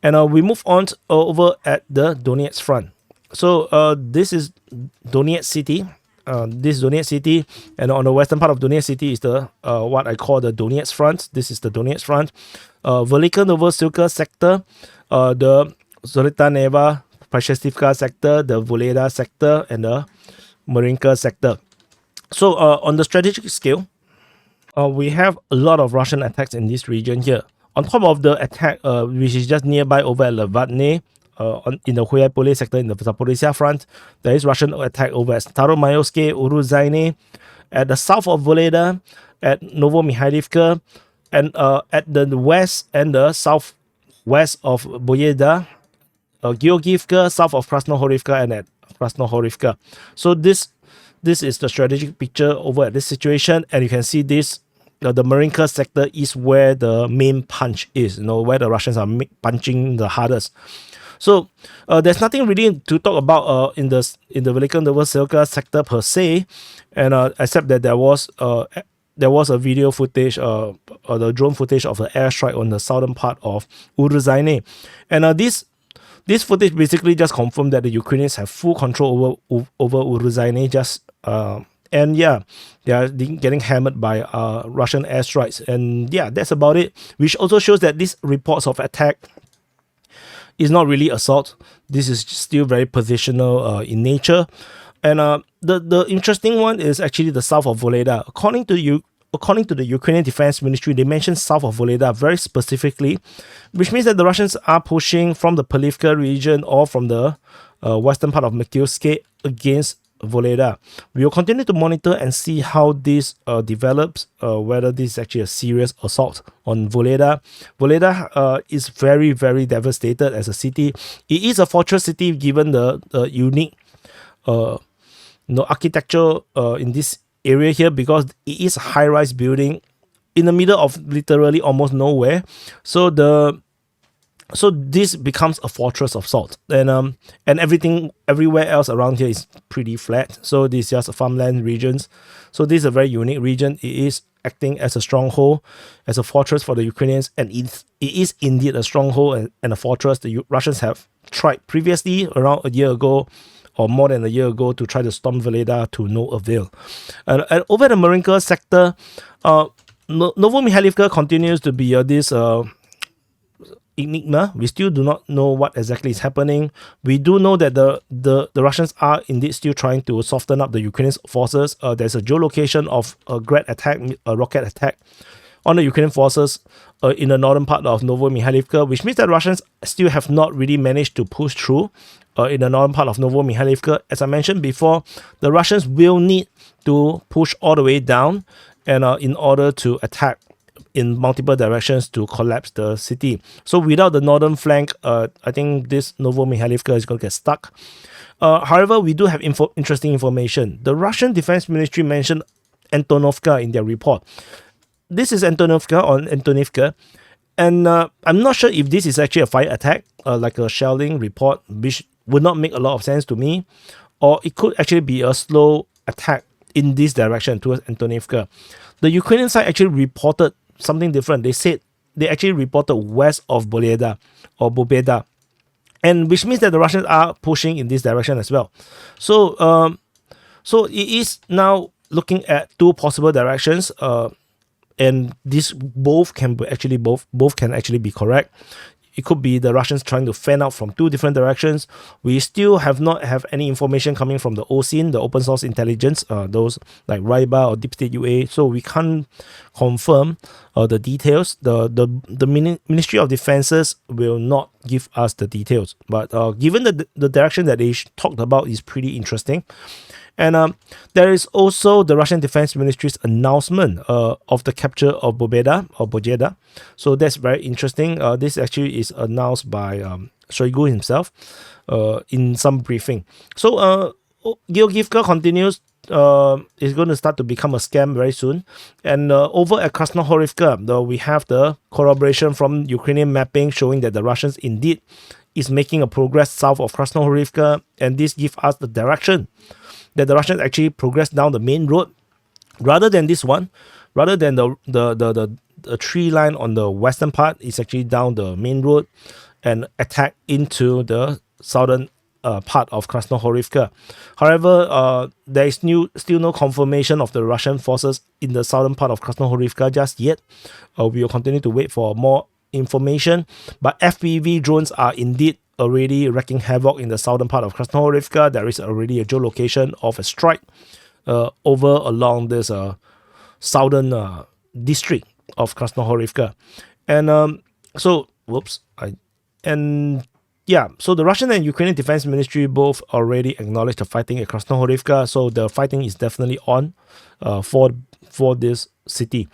And we move on over at the Donetsk Front. So this is Donetsk City. This Donetsk City, and on the western part of Donetsk City is the what I call the Donetsk Front. This is the Donetsk Front. Velika Novosilka sector, the Zolita Prashestivka sector, the Vuhledar sector, and the Marinka sector. So on the strategic scale, we have a lot of Russian attacks in this region here. On top of the attack, which is just nearby over at Levadne, in the Huaypole sector in the Zaporizhia front, there is Russian attack over at Staromayovske, Urozhaine, at the south of Vuhledar, at Novomykhailivka, and at the west and the southwest of Pobjeda, Georgievka, south of Krasnohorivka, and at Krasnohorivka. So this is the strategic picture over at this situation, and you can see this. The Marinka sector is where the main punch is, where the Russians are punching the hardest. So there's nothing really to talk about in the Velika Novosilka sector per se, and except that there was a video footage, the drone footage of the airstrike on the southern part of Urozhaine, and this footage basically just confirmed that the Ukrainians have full control over Urozhaine. And yeah, they are getting hammered by Russian airstrikes, and yeah, that's about it. Which also shows that these reports of attack is not really assault. This is still very positional in nature. And the interesting one is actually the south of Vuhledar. According to the Ukrainian Defense Ministry, they mentioned south of Vuhledar very specifically, which means that the Russians are pushing from the Polivka region or from the western part of Mikhailivka against Vuhledar. We will continue to monitor and see how this develops, whether this is actually a serious assault on Vuhledar. Vuhledar is very, very devastated as a city. It is a fortress city given the unique architecture in this area here, because it is a high-rise building in the middle of literally almost nowhere. So this becomes a fortress of salt, and everything everywhere else around here is pretty flat. So this is just a farmland regions. So this is a very unique region. It is acting as a stronghold, as a fortress for the Ukrainians, and it is indeed a stronghold and a fortress. The Russians have tried previously around a year ago, or more than a year ago, to try to storm Vuhledar to no avail. And over the Marinka sector, Novomykhailivka continues to be this enigma. We still do not know what exactly is happening. We do know that the Russians are indeed still trying to soften up the Ukrainian forces. There's a geolocation of a rocket attack on the Ukrainian forces in the northern part of Novomykhailivka, which means that Russians still have not really managed to push through in the northern part of Novomykhailivka. As I mentioned before, the Russians will need to push all the way down, and in order to attack in multiple directions to collapse the city. So without the northern flank, I think this Novomykhailivka is going to get stuck. However, we do have interesting information. The Russian Defense Ministry mentioned Antonovka in their report. This is Antonivka, and I'm not sure if this is actually a fire attack, like a shelling report, which would not make a lot of sense to me, or it could actually be a slow attack in this direction towards Antonivka. The Ukrainian side actually reported something different. They said they actually reported west of Pobjeda or Pobjeda, and which means that the Russians are pushing in this direction as well. So so it is now looking at two possible directions, and this both can actually be correct. It could be the Russians trying to fan out from two different directions. We still have not have any information coming from the OSINT, the open source intelligence, those like RIBA or Deep State UA. So we can't confirm the details. The Ministry of Defenses will not give us the details. But given the direction that they talked about is pretty interesting. And there is also the Russian Defense Ministry's announcement of the capture of Pobjeda. So that's very interesting. This actually is announced by Shoigu himself in some briefing. So Georgievka continues, is going to start to become a scam very soon. And over at Krasnohorivka, we have the corroboration from Ukrainian mapping showing that the Russians indeed is making a progress south of Krasnohorivka, and this gives us the direction that the Russians actually progress down the main road, rather than this one, rather than the tree line on the western part is actually down the main road. and attack into the southern part of Krasnohorivka. However, there is still no confirmation of the Russian forces in the southern part of Krasnohorivka just yet. We will continue to wait for more information, but FPV drones are indeed already wreaking havoc in the southern part of Krasnohorivka. There is already a geolocation of a strike over along this southern district of Krasnohorivka. And so the Russian and Ukrainian Defense Ministry both already acknowledged the fighting at Krasnohorivka, so the fighting is definitely on for this city.